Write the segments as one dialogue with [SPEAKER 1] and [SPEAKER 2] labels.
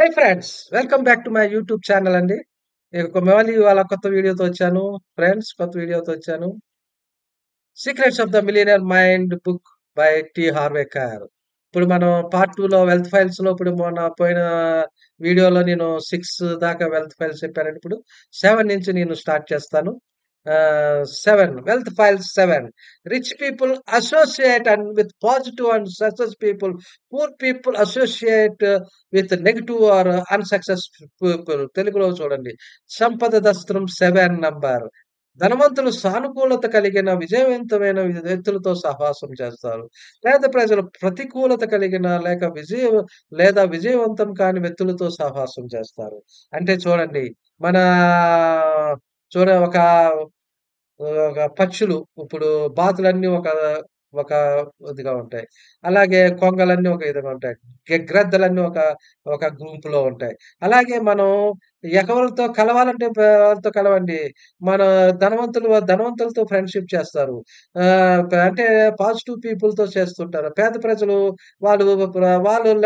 [SPEAKER 1] Hi friends! Welcome back to my YouTube channel అండి. మళ్ళీ ఇవాళ కొత్త వీడియోతో వచ్చాను. ఫ్రెండ్స్ కొత్త వీడియోతో వచ్చాను. 'Secrets of the millionaire mind' book by T. Harvey కర్. ఇప్పుడు మనం పార్ట్ 2లో వెల్త్ ఫైల్స్‌లో ఇప్పుడు మొన్న పోయిన వీడియోలో నేను 6 దాకా వెల్త్ ఫైల్స్ చెప్పానండి. ఇప్పుడు 7 నుంచి నేను స్టార్ట్ చేస్తాను. 7 wealth files 7 rich people associate and with positive and success people. Poor people associate with negative or unsuccess people. తెలుగులో చూడండి. సంపద దస్త్రం 7 నంబర్. ధనవంతులు సానుకూలత కలిగిన విజయవంతమైన వ్యక్తులతో సహవాసం చేస్తారు. పేద ప్రజలు ప్రతికూలత కలిగిన లేదా విజయవంతం కాని వ్యక్తులతో సహవాసం చేస్తారు. అంటే చూడండి, మన ఒక పక్షులు ఇప్పుడు బాతులన్నీ ఒక ఇదిగా ఉంటాయి. అలాగే కొంగలన్నీ ఒక విధంగా ఉంటాయి. గ్రద్దలన్నీ ఒక గుంపులో ఉంటాయి. అలాగే మనం ఎవరితో కలవాలంటే వాళ్ళతో కలవండి. మన ధనవంతులతో ఫ్రెండ్‌షిప్ చేస్తారు. అంటే పాజిటివ్ పీపుల్‌తో చేస్తుంటారు. పేద ప్రజలు వాళ్ళ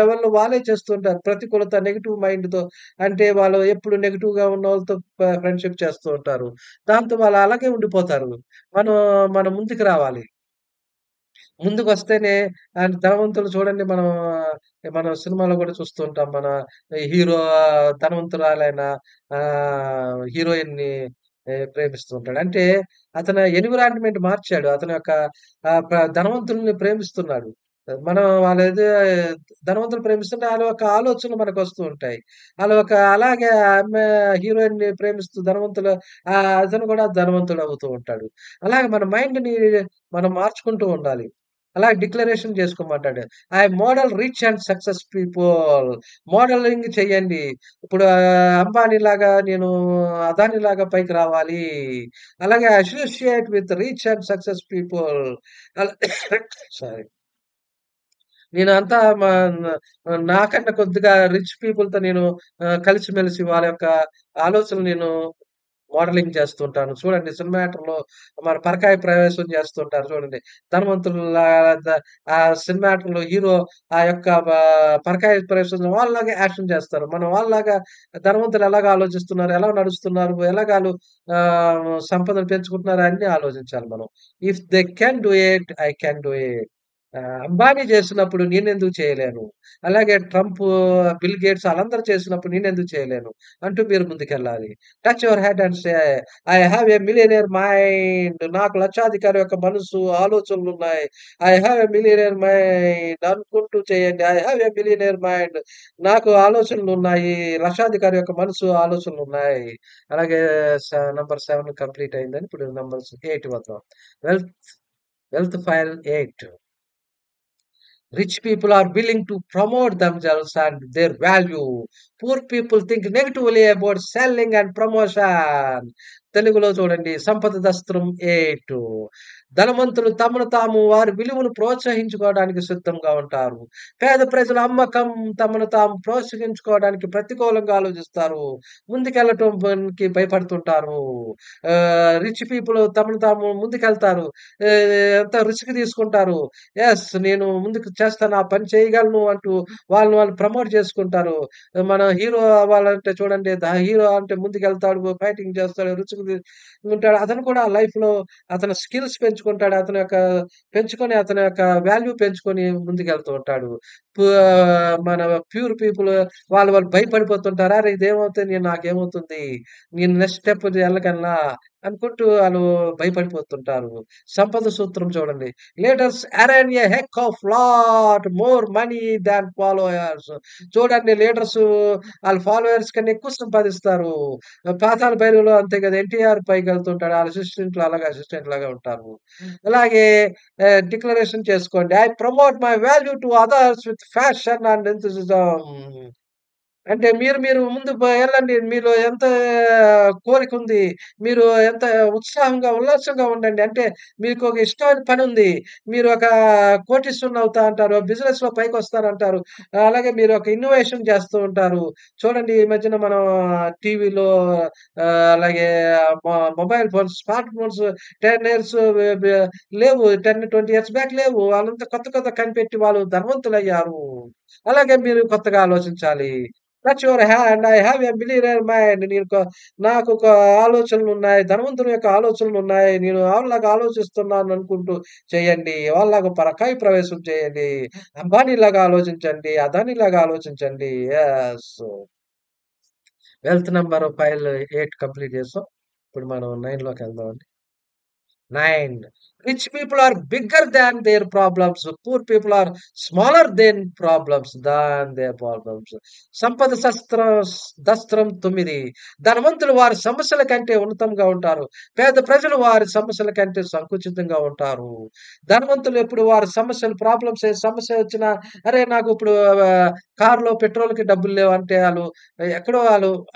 [SPEAKER 1] లెవెల్‌లో వాళ్ళే చేస్తుంటారు. ప్రతికూలత నెగెటివ్ మైండ్‌తో, అంటే వాళ్ళు ఎప్పుడు నెగెటివ్‌గా ఉన్నోళ్ళతో ఫ్రెండ్‌షిప్ చేస్తూ ఉంటారు. దాంతో వాళ్ళు అలాగే ఉండిపోతారు. మనం మనం ముందుకు రావాలి. ముందుకొస్తేనే ధనవంతులు చూడండి, మనం సినిమాలో గూడా చూస్తూ ఉంటాం. మన హీరో ధనవంతురాలైన హీరోయిన్‌ని ప్రేమిస్తూ ఉంటాడు. అంటే అతను ఎన్విరాన్మెంట్ మార్చాడు. అతని యొక్క ధనవంతుల్ని ప్రేమిస్తున్నాడు. మనం వాళ్ళేదో ధనవంతులు ప్రేమిస్తుంటే ఆళ్ళ యొక్క ఆలోచనలు మనకొస్తూ ఉంటాయి. అలాగే ఆమె హీరోయిన్‌ని ప్రేమిస్తూ అతను గూడా ధనవంతుడవుతూ ఉంటాడు. అలాగే మన మైండ్‌ని మనం మార్చుకుంటూ ఉండాలి. అలా డిక్లరేషన్ చేసుకోమంటాడు. I model rich and success people. Modeling చెయ్యండి. ఇప్పుడు అంబానీలాగా నేను అదానీలాగా పైకి రావాలి. అలాగే associate with rich and success people. అలా సారీ. నేను అంతా నాకన్నా కొద్దిగా రిచ్ పీపుల్‌తో నేను కలిసిమెలిసి వాళ్ళ యొక్క ఆలోచనలు నేను మోడలింగ్ చేస్తుంటాను. చూడండి, సినిమా యాక్టర్‌లో మన పరకాయ ప్రవేశం చేస్తుంటారు చూడండి. ధనవంతుల్లా ద సినిమా యాక్టర్‌లో హీరో ఆ యొక్క పరకాయ ప్రవేశం వాళ్ళలాగే యాక్షన్ చేస్తారు. మనం వాళ్ళలాగా ధనవంతులు ఎలాగా ఆలోచిస్తున్నారు, ఎలా నడుస్తున్నారు, సంపదను పెంచుకుంటున్నారు అన్నీ ఆలోచించాలి మనం. If they can do it, I can do it. Ambani చేసినప్పుడు నేనెందుకు చేయలేను? అలాగే బిల్ గేట్స్ ఆళ్ళందరూ చేసినప్పుడు నేనెందుకు చేయలేను? అంటూ మీరు ముందుకెళ్ళాలి. Touch your head and say, I have a millionaire mind. నాకు లక్షాధికారి యొక్క మనసు, ఆలోచనలున్నాయి. I have a millionaire mind అనుకుంటూ చేయండి. I have a millionaire mind. నాకు ఆలోచనలున్నాయి. లక్షాధికారి యొక్క మనసు, ఆలోచనలున్నాయి. అలాగే నంబర్ 7 కంప్లీట్ అయిందని ఇప్పుడు నంబర్ 8 వద్దాం. Wealth wealth file 8. Rich people are willing to promote themselves and their value. Poor people think negatively about selling and promotion. తెలుగులో చూడండి, సంపద దస్త్రం 8. ధనవంతులు తమను తాము వారి విలువను ప్రోత్సహించుకోవడానికి సిద్ధంగా ఉంటారు. పేద ప్రజల అమ్మకం తమను తాము ప్రోత్సహించుకోవడానికి ప్రతికూలంగా ఆలోచిస్తారు. ముందుకెళ్ళటానికి భయపడుతుంటారు. రిచ్ పీపుల్ తమను తాము ముందుకెళ్తారు. ఎంత రిస్క్ తీసుకుంటారు. నేను ముందుకు చేస్తాను, ఆ పని చేయగలను అంటూ వాళ్ళు ప్రమోట్ చేసుకుంటారు. మన హీరో అవ్వాలంటే చూడండి, హీరో అంటే ముందుకెళ్తాడు, ఫైటింగ్ చేస్తాడు, ఉంటాడు. అతను కూడా లైఫ్‌లో అతని స్కిల్స్ పెంచుకుంటాడు. అతని యొక్క వాల్యూ పెంచుకొని ముందుకెళ్తూ ఉంటాడు. పు మన ప్యూర్ పీపుల్ వాళ్ళు భయపడిపోతుంటారు. అరె! నాకేమవుతుంది? నేను నెక్స్ట్ స్టెప్ ఎళ్ళగలనా? అనుకుంటూ భయపడిపోతుంటారు. సంపద సూత్రం చూడండి. Leaders earn a heck of lot more money than followers. చూడండి, లీడర్స్ ఆళ్ళ ఫాలోయర్స్ కన్నా ఎక్కువ సంపాదిస్తారు. పాతాళ భైరవిలో అంతే కదా! ఎన్టీఆర్ పైకెళ్తుంటాడు. ఆళ్ళ అసిస్టెంట్ లాగా ఉంటారు. అలాగే డిక్లరేషన్ చేసుకోండి. I promote my value to others with passion and enthusiasm. అంటే మీరు ముందు ఎళ్ళండి. మీలో ఎంత కోరికుంది, మీరు ఎంత ఉల్లాసంగా ఉండండి. అంటే మీకొక ఇష్టమైన పనుంది. మీరు ఒక కోటీశ్వరునవుతా అంటారు. బిజినెస్‌లో పైకొస్తానంటారు. అలాగే మీరు ఒక ఇన్నోవేషన్ చేస్తూ ఉంటారు. చూడండి, ఈ మధ్యన మనం టీవీలో అలాగే mobile phones, smart phones 10 years వె వె లేవు. 10, 20 ఇయర్స్ బ్యాక్ లేవు. వాళ్ళంతా కొత్త కనిపెట్టి వాళ్ళు ధనవంతులయ్యారు. అలాగే మీరు కొత్తగా ఆలోచించాలి. Touch your hand. I have a billionaire mind. నాకు ఒక ఆలోచనలున్నాయి. ధనవంతుని యొక్క ఆలోచనలున్నాయి. నేను వాళ్ళలాగా ఆలోచిస్తున్నాను అనుకుంటూ చేయండి. వాళ్ళలాగా పరకాయ ప్రవేశం చేయండి. అంబానీలాగా ఆలోచించండి. అదానీలాగా ఆలోచించండి. Yes. Wealth number file 8 complete చేసాం. ఇప్పుడు మనం 9 లోకెళ్దామండి. 9. Rich people are bigger than their problems. Poor people are smaller than their problems. సంపద దస్త్రం 9. ధనవంతులు వారి సమస్యల కంటే ఉన్నతంగా ఉంటారు. పేద ప్రజలు వారి సమస్యల కంటే సంకుచితంగా ఉంటారు. ధనవంతులు ఎప్పుడు వారి సమస్యలు ప్రాబ్లమ్స్ ఏ సమస్య వచ్చినా, అరే నాకు ఇప్పుడు కార్‌లో పెట్రోల్‌కి డబ్బులు లేవంటే ఎక్కడో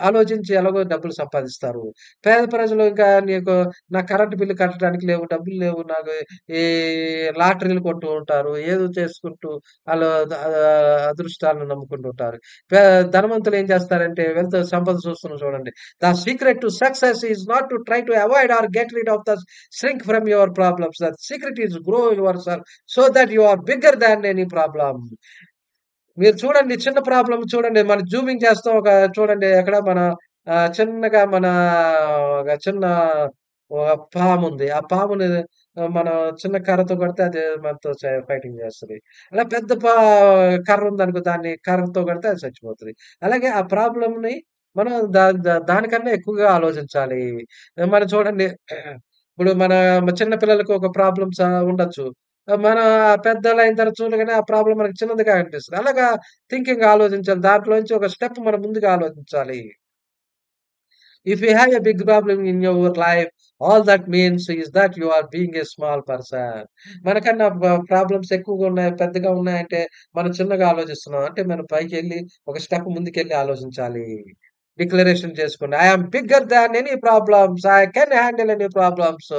[SPEAKER 1] ఆలోచించి ఎలాగో డబ్బులు సంపాదిస్తారు. పేద ప్రజలు ఇంకా నాకు కరెంట్ బిల్లు కట్టడానికి లేవు, డబ్బులు లేవు. నాకు ఈ లాటరీలు కొంటూ ఉంటారు. ఏదో చేసుకుంటూ ఆళ్ళు అదృష్టాలను నమ్ముకుంటూ ఉంటారు. పే ధనవంతులు ఏం చేస్తారంటే సంపద చూస్తున్నాం చూడండి. The secret to success is not to try to avoid or get rid of the shrink from your problems. The secret is grow yourself so that you are bigger than any problem. మీరు చూడండి చిన్న problem చూడండి. మనం zooming చేస్తాం. చూడండి ఎక్కడ చిన్నగా ఒక చిన్న పాముంది. ఆ పాముని మనం చిన్న కర్రతో కొడితే అది మనతో ఫైటింగ్ చేస్తది. అలా పెద్ద కర్ర ఉందనుకో దాన్ని కర్రతో కొడితే అది చచ్చిపోతది. అలాగే ఆ ప్రాబ్లమ్‌ని మనం దానికన్నా ఎక్కువగా ఆలోచించాలి. మనం చూడండి ఇప్పుడు చిన్న పిల్లలకి ఒక ప్రాబ్లమ్స్ ఉండొచ్చు. మన పెద్దోళ్ళయిన తర్వాత చూడగానే ఆ ప్రాబ్లమ్ మనకు చిన్నదిగా అనిపిస్తది. అలాగా థింకింగ్ ఆలోచించాలి. దాంట్లోంచి ఒక స్టెప్ మనం ముందుగా ఆలోచించాలి. If you have a big problem in your life, all that means is that you are being a small person. మనకన్నా ప్రాబ్లమ్స్ ఎక్కువగా ఉన్నాయి, పెద్దగా ఉన్నాయంటే మనం చిన్నగా ఆలోచిస్తున్నాం. అంటే మనం పైకెళ్ళి ఒక స్టెప్ ముందుకెళ్ళి ఆలోచించాలి. డిక్లరేషన్ చేసుకోండి. I am bigger than any problems. I can handle any problems.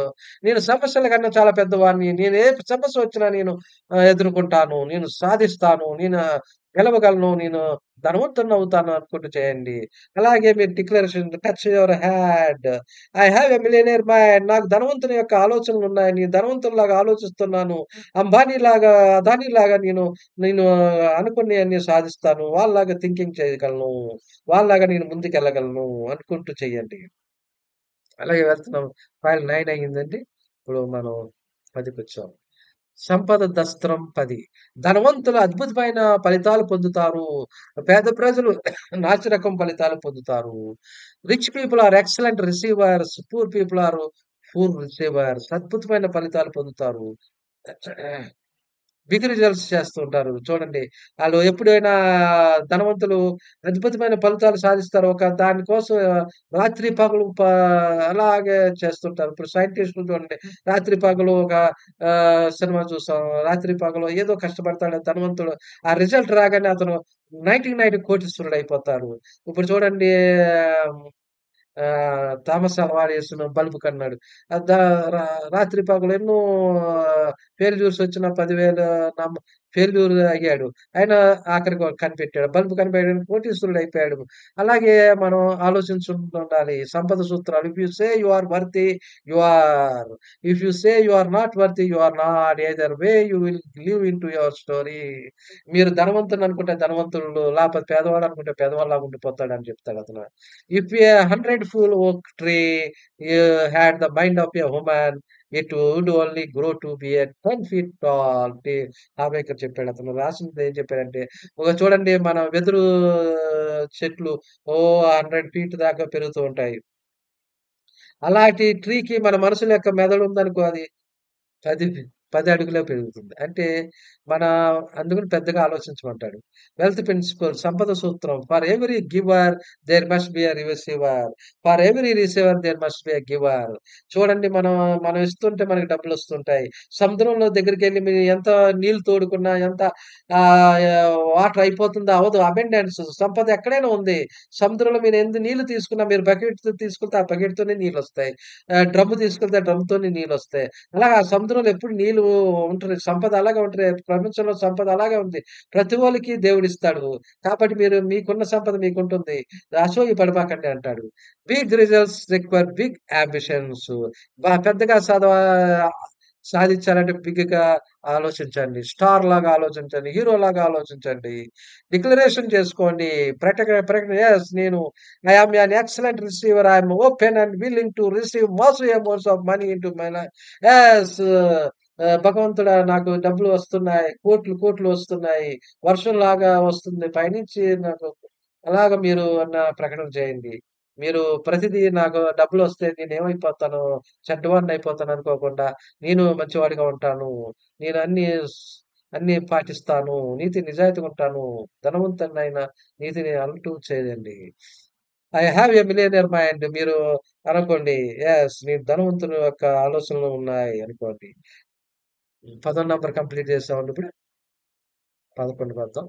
[SPEAKER 1] నేను సమస్యల కన్నా చాలా పెద్దవాడిని. నేను ఏ సమస్య వచ్చినా నేను ఎదుర్కొంటాను. నేను సాధిస్తాను. నేను గెలవగలను. నేను ధనవంతుడినవుతాను అనుకుంటూ చేయండి. అలాగే మీరు declaration touch your hand. I have a millionaire mind. నాకు ధనవంతుని యొక్క ఆలోచనలున్నాయి. నేను ధనవంతుడిలాగా ఆలోచిస్తున్నాను. అంబానీలాగా, అదానీలాగా నేను నేను అనుకున్నయన్ని సాధిస్తాను. వాళ్ళలాగా థింకింగ్ చేయగలను. వాళ్ళలాగా నేను ముందుకెళ్ళగలను అనుకుంటూ చెయ్యండి. అలాగే వెళ్తున్నాం. ఫైల్ 9 అయ్యిందండి. ఇప్పుడు మనం 10కొచ్చాం. సంపద దస్త్రం 10. ధనవంతులు అద్భుతమైన ఫలితాలు పొందుతారు. పేద ప్రజలు నాసిరకం ఫలితాలు పొందుతారు. Rich people are excellent receivers. Poor people are poor receivers. అద్భుతమైన ఫలితాలు పొందుతారు. బిగ్ రిజల్ట్స్ చేస్తూ ఉంటారు. చూడండి. ఆళ్ళు ఎప్పుడైనా ధనవంతులు అద్భుతమైన ఫలితాలు సాధిస్తారు. దాని కోసం రాత్రి పగలు అలాగే చేస్తుంటారు. ఇప్పుడు సైంటిస్ట్‌లు చూడండి. రాత్రి పగలు సినిమా చూసాం. రాత్రి పగలు ఏదో కష్టపడతాడు ధనవంతుడు. ఆ రిజల్ట్ రాగానే అతను నైట్‌కి నైట్ కోటీశ్వరుడయిపోతారు. ఇప్పుడు చూడండి థామస్ అల్వా ఎడిసన్ బల్బ్ కన్నాడు. ఆహ్, దా రా రాత్రి పగలు ఎన్నో ఫెయిల్యూర్స్ వచ్చిన 10,000 ఫెయిల్యూర్ అయ్యాడు. ఆయన ఆఖరికి కనిపెట్టాడు. బల్బ్ కనిపెట్టాడు. కోటీశ్వరుడయిపోయాడు. అలాగే మనం ఆలోచించుండాలి. సంపద సూత్రాలు. If you say you are worthy you are. If you say you are not worthy you are not. Either way you will live into your story. మీరు ధనవంతుడిని అనుకుంటే ధనవంతుడు, లేకపోతే పేదవాడు అనుకుంటే పేదవాడిలాగా ఉండిపోతాడని చెప్తాడతను. If a 100-foot oak tree had the mind of a woman, it would only grow to be a 10 feet tall. హార్వేకర్ చెప్పాడతను. రాసింది ఏం చెప్పాడంటే, చూడండి మన వెదురు చెట్లు 100 ఫీట్ దాకా పెరుగుతూ ఉంటాయి. అలాంటి ట్రీకి మన మనుషుల యొక్క మెదడు ఉందనుకో అది 10 10 అడుగులే పెరుగుతుంది. అంటే మన అందుకని పెద్దగా ఆలోచించమంటాడు. వెల్త్ ప్రిన్సిపల్ సంపద సూత్రం. For every giver there must be a receiver. For every receiver there must be a giver. చూడండి మనం ఇస్తుంటే మనకు డబ్బులొస్తుంటాయి. సముద్రంలో దగ్గరికెళ్ళి మీరు ఎంత నీళ్ళు తోడుకున్నా, ఎంత వాటర్ అయిపోతుందో అవ్వదు. అబెండెన్స్ సంపద ఎక్కడైనా ఉంది. సముద్రంలో మీరు ఎన్ని నీళ్ళు తీసుకున్నా మీరు బకెట్‌తో తీసుకెళ్తే ఆ బకెట్‌తోనే నీళ్ళొస్తాయి. డ్రమ్ము తీసుకెళ్తే ఆ డ్రమ్‌తోనే నీళ్ళొస్తాయి. అలాగా ఆ సముద్రంలో ఎప్పుడు నీళ్ళు ఉంటది. సంపద అలాగే ఉంటది. ప్రపంచంలో సంపద అలాగే ఉంది. ప్రతి ఒళ్ళకి దేవుడిస్తాడు. కాబట్టి మీకున్న సంపద మీకుంటుంది. అసూయ పడమాకండి అంటాడు. Big results require big ambitions. పెద్దగా సాధించాలంటే బిగ్‌గా ఆలోచించండి. స్టార్‌లాగా ఆలోచించండి. హీరోలాగా ఆలోచించండి. డిక్లరేషన్ చేసుకోండి. ప్రకటన యెస్ నేను I am an excellent receiver. I am open and willing to receive massive amounts of money into my life. Yes భగవంతుడా నాకు డబ్బులు వస్తున్నాయి. కోట్లు, కోట్లు వస్తున్నాయి. వర్షంలాగా వస్తుంది పైనుంచి నాకు అలాగా మీరు ప్రకటన చేయండి. మీరు ప్రతిదీ నాకు డబ్బులొస్తే నేనేమైపోతాను, చెడ్డవాడినయిపోతాననుకోకుండా, నేను మంచివాడిగా ఉంటాను. నేను అన్నీ పాటిస్తాను. నీతి నిజాయితీగా ఉంటాను. ధనవంతుడినైన నీతిని అంటూ చేయండి. I have a millionaire mind మీరు అనుకోండి. యెస్ నేను ధనవంతుని యొక్క ఆలోచనలు ఉన్నాయి అనుకోండి. 10 నంబర్ కంప్లీట్ చేసామండి ఇప్పుడు. 11 పద్యం.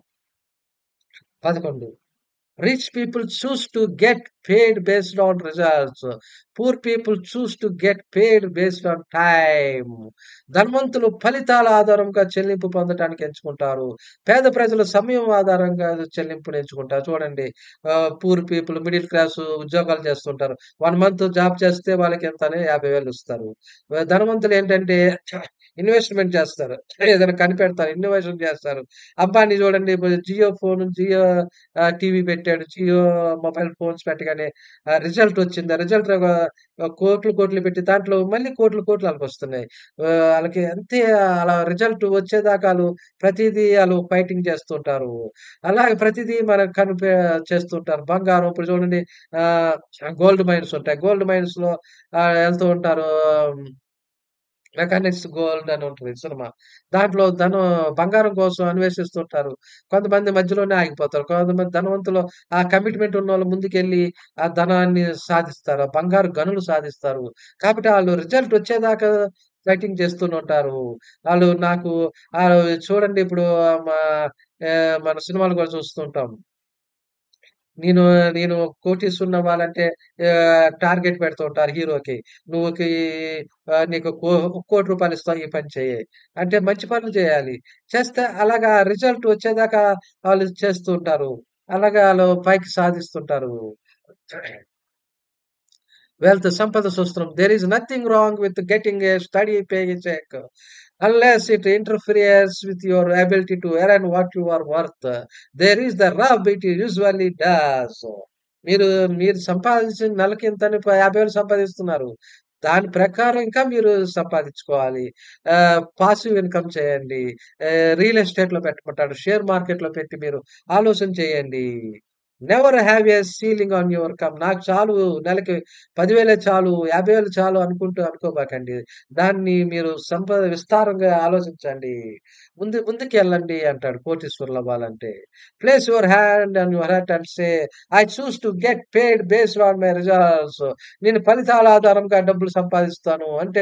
[SPEAKER 1] 11 Rich people choose to get paid based on results. Poor people choose to get paid based on time. ధనవంతులు ఫలితాల ఆధారంగా చెల్లింపు పొందటానికి ఎంచుకుంటారు. పేద ప్రజలు సమయం ఆధారంగా చెల్లింపుని ఎంచుకుంటారు. చూడండి పూర్ పీపుల్ మిడిల్ క్లాస్ ఉద్యోగాలు చేస్తుంటారు. 1 మంత్ జాబ్ చేస్తే వాళ్ళకి ఎంతని 50,000 ఇస్తారు. ధనవంతులు ఏంటంటే ఇన్వెస్ట్‌మెంట్ చేస్తారు. ఏదైనా కనిపెడతారు. ఇన్నోవేషన్ చేస్తారు. అంబానీ చూడండి ఇప్పుడు జియో టీవీ పెట్టాడు. జియో మొబైల్ ఫోన్స్ పెట్టగానే రిజల్ట్ వచ్చింది. ఆ రిజల్ట్ కోట్లు, కోట్లు పెట్టి దాంట్లో మళ్ళీ కోట్లు, కోట్లు ఆళ్ళకొస్తున్నాయి. ఆళ్ళకి అంతే అలా రిజల్ట్ వచ్చేదాకా ప్రతీదీ ఫైటింగ్ చేస్తుంటారు. అలాగే ప్రతిదీ మనకు చేస్తుంటారు. బంగారం ఇప్పుడు చూడండి ఆహ్, గోల్డ్ మైన్స్ ఉంటాయి. గోల్డ్ మైన్స్‌లో ఎళ్తూ ఉంటారు. మెకానిక్స్ గోల్డ్ అని ఉంటది సినిమా. దాంట్లో బంగారం కోసం అన్వేషిస్తుంటారు. కొంతమంది మధ్యలోనే ఆగిపోతారు. కొంతమంది ధనవంతులు ఆ కమిట్మెంట్ ఉన్నోళ్ళు ముందుకెళ్ళి ఆ ధనాన్ని సాధిస్తారు. ఆ బంగారు గనులు సాధిస్తారు. కాబట్టి ఆళ్ళు రిజల్ట్ వచ్చేదాకా ఫైటింగ్ చేస్తూనే ఉంటారు. ఆళ్ళు నాకు చూడండి ఇప్పుడు మా మన సినిమాలు కూడా చూస్తూ ఉంటాం. నేను నేను కోటీశ్వరుని అవ్వాలంటే టార్గెట్ పెడుతూ ఉంటారు హీరోకి. నువ్వుకి నీకు ₹1,00,00,000 ఇస్తాం ఈ పని చెయ్యి. అంటే మంచి పనులు చేయాలి. చేస్తే అలాగా రిజల్ట్ వచ్చేదాకా ఆళ్ళు చేస్తూ ఉంటారు. అలాగా ఆళ్ళు పైకి సాధిస్తుంటారు. సంపద చూస్తున్నాం. There is nothing wrong with getting a steady pay cheque unless it interferes with your ability to earn what you are worth. There is the rub it usually does. మీరు మీరు సంపాదించిన నెలకి ఇంతని 50,000 సంపాదిస్తున్నారు. దాని ప్రకారం ఇంకా మీరు సంపాదించుకోవాలి. పాసివ్ ఇన్‌కమ్ చేయండి. రియల్ ఎస్టేట్‌లో పెట్టమంటాడు. షేర్ మార్కెట్‌లో పెట్టి మీరు ఆలోచన చేయండి. Never have a ceiling on your come. నాకు చాలు నెలకి 10,000 చాలు, 50,000 చాలు అనుకోబాకండి. దాన్ని మీరు విస్తారంగా ఆలోచించండి. ముందుకెళ్ళండి అంటాడు కోటీశ్వరులవ్వాలంటే. Place your hand on your heart and say I choose to get paid based on my results. నేను ఫలితాల ఆధారంగా డబ్బులు సంపాదిస్తాను. అంటే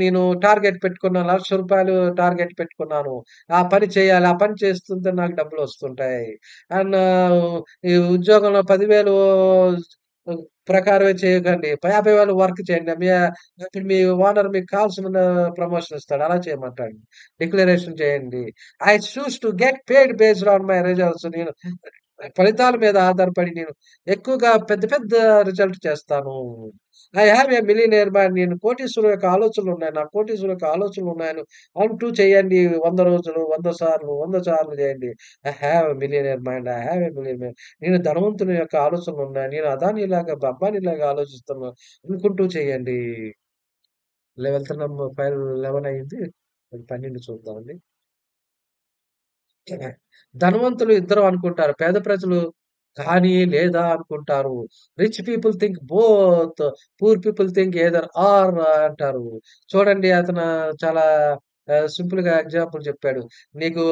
[SPEAKER 1] నేను టార్గెట్ పెట్టుకున్నాను. ₹1,00,000 టార్గెట్ పెట్టుకున్నాను. ఆ పని చేయాలి. ఆ పని చేస్తుంటే నాకు డబ్బులొస్తుంటాయి. అండ్ ఈ ఉద్యోగంలో 10,000 ప్రకారమే చేయకండి. 50,000 వర్క్ చేయండి. ఇప్పుడు మీ ఓనర్ మీకు కావాల్సిన ప్రమోషన్ ఇస్తాడు. అలా చేయమంటాడు. డిక్లరేషన్ చేయండి. I choose to get paid based on my results. నేను ఫలితాల మీద ఆధారపడి నేను ఎక్కువగా పెద్ద పెద్ద రిజల్ట్ చేస్తాను. I have a millionaire mind. నేను కోటీశ్వరుల యొక్క ఆలోచనలున్నాయి. నాకు కోటీశ్వరుల యొక్క ఆలోచనలున్నాయని అంటూ చేయండి. 100 రోజులు, 100 సార్లు, 100 సార్లు చేయండి. I have a millionaire mind. I have a millionaire mind. నేను ధనవంతుని యొక్క ఆలోచనలున్నాయి. నేను అదానిలాగా, అంబానీలాగా ఆలోచిస్తున్నా అనుకుంటూ చేయండి. వెళ్తున్నాము 11 అయింది. 12 చూద్దామండి. ధనవంతులు ఇద్దరు అనుకుంటారు. పేద ప్రజలు కానీ, లేదా అనుకుంటారు. Rich people think both. Poor people think either are అంటారు. చూడండి అతను చాలా సింపుల్‌గా ఎగ్జాంపుల్ చెప్పాడు. నీకు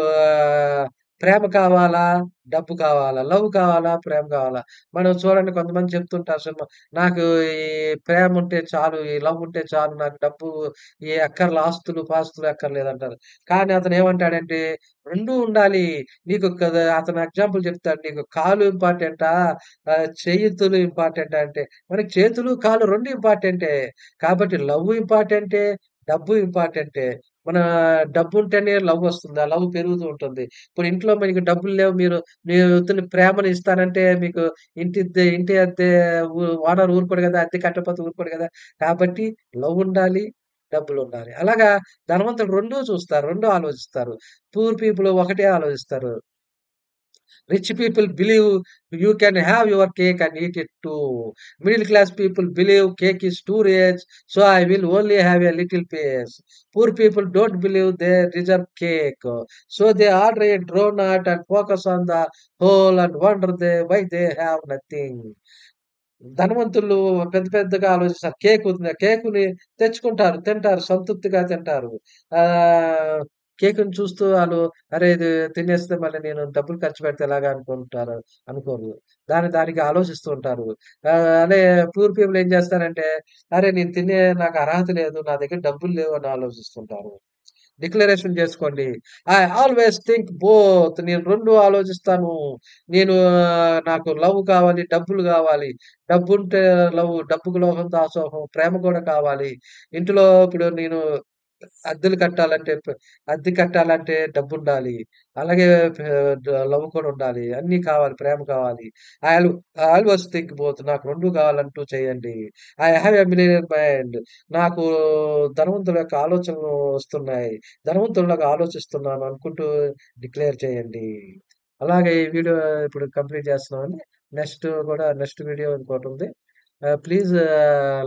[SPEAKER 1] ప్రేమ కావాలా? డబ్బు కావాలా? లవ్ కావాలా? ప్రేమ కావాలా? మనం చూడండి కొంతమంది చెప్తుంటారు సినిమా నాకు ఈ ప్రేమ ఉంటే చాలు, ఈ లవ్ ఉంటే చాలు, నాకు డబ్బు ఆస్తులు, పాస్తులు అక్కర్లేదంటారు. కానీ అతను ఏమంటాడంటే 2 ఉండాలి. నీకు కదా అతను ఎగ్జాంపుల్ చెప్తాడు. నీకు కాలు ఇంపార్టెంటా? చేతులు ఇంపార్టెంటా అంటే, మనకి చేతులు, కాళ్ళు 2 ఇంపార్టెంటే. కాబట్టి లవ్ ఇంపార్టెంటే, డబ్బు ఇంపార్టెంటే. మన డబ్బుంటేనే లవ్ వస్తుంది. ఆ లవ్ పెరుగుతూ ఉంటుంది. ఇప్పుడు ఇంట్లో మీకు డబ్బులు లేవు. మీ ఉత్తిని ప్రేమని ఇస్తానంటే మీకు ఇంటి అద్దె ఓనర్ ఊరుకోడు గదా! అద్దె కట్టకపోతే ఊరుకోడు గదా! కాబట్టి లవ్ ఉండాలి. డబ్బులుండాలి. అలాగా ధనవంతులు 2 చూస్తారు. 2 ఆలోచిస్తారు. పూర్ పీపుల్ ఒకటే ఆలోచిస్తారు. Rich people believe you can have your cake and eat it too. Middle class people believe cake is too rich, so I will only have a little piece. Poor people don't believe they deserve cake, so they order a donut and focus on the whole and wonder why they have nothing. ధనవంతులు పెద్ద పెద్దగా ఆలోచిస్తారు. కేకుని తెచ్చుకుంటారు, తింటారు, సంతృప్తిగా తింటారు. ఆహ్, కేకుని చూస్తూ ఆళ్ళు అరే! ఇది తినేస్తే మళ్ళీ నేను డబ్బులు ఖర్చు పెడితే ఎలాగా అనుకుంటారు అనుకోరు. దానికి ఆలోచిస్తూ ఉంటారు. అదే పూర్ పీపుల్ ఏం చేస్తారంటే, అరే! నేను నాకు అర్హత లేదు. నా దగ్గర డబ్బులు లేవు అని ఆలోచిస్తుంటారు. డిక్లరేషన్ జేసుకోండి. I always think both. నేను 2 ఆలోచిస్తాను. నాకు లవ్ కావాలి, డబ్బులు గావాలి. డబ్బుంటే లవ్, డబ్బుకు లోభం దాసోహం, ప్రేమ గూడా కావాలి. ఇంటిలో ఇప్పుడు నేను అద్దెలు కట్టాలంటే అద్దె కట్టాలంటే డబ్బుండాలి. అలాగే పే లవ్ కూడా ఉండాలి. అన్నీ కావాలి. ప్రేమ కావాలి. I all I always think both. నాకు 2 కావాలంటూ చేయండి. I have a millionaire mind. నాకు ధనవంతుల యొక్క ఆలోచనలు వస్తున్నాయి. ధనవంతుల్లాగా ఆలోచిస్తున్నాను అనుకుంటూ డిక్లేర్ చేయండి. అలాగే ఈ వీడియో ఇప్పుడు కంప్లీట్ చేస్తున్నామండి. నెక్స్ట్ వీడియో ఇంకోటుంది. Please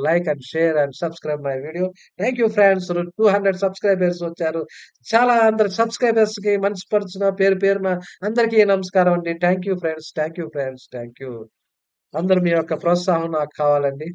[SPEAKER 1] like and share and subscribe my video. Thank you friends. 200 subscribers వచ్చారు. చాలా అందరు సబ్స్క్రైబర్స్‌కి మనస్పర్చిన పేరు పేరున అందరికీ నమస్కారం అండి. Thank you friends. Thank you friends. Thank you. అందరూ మీ యొక్క ప్రోత్సాహం నాకు కావాలండి.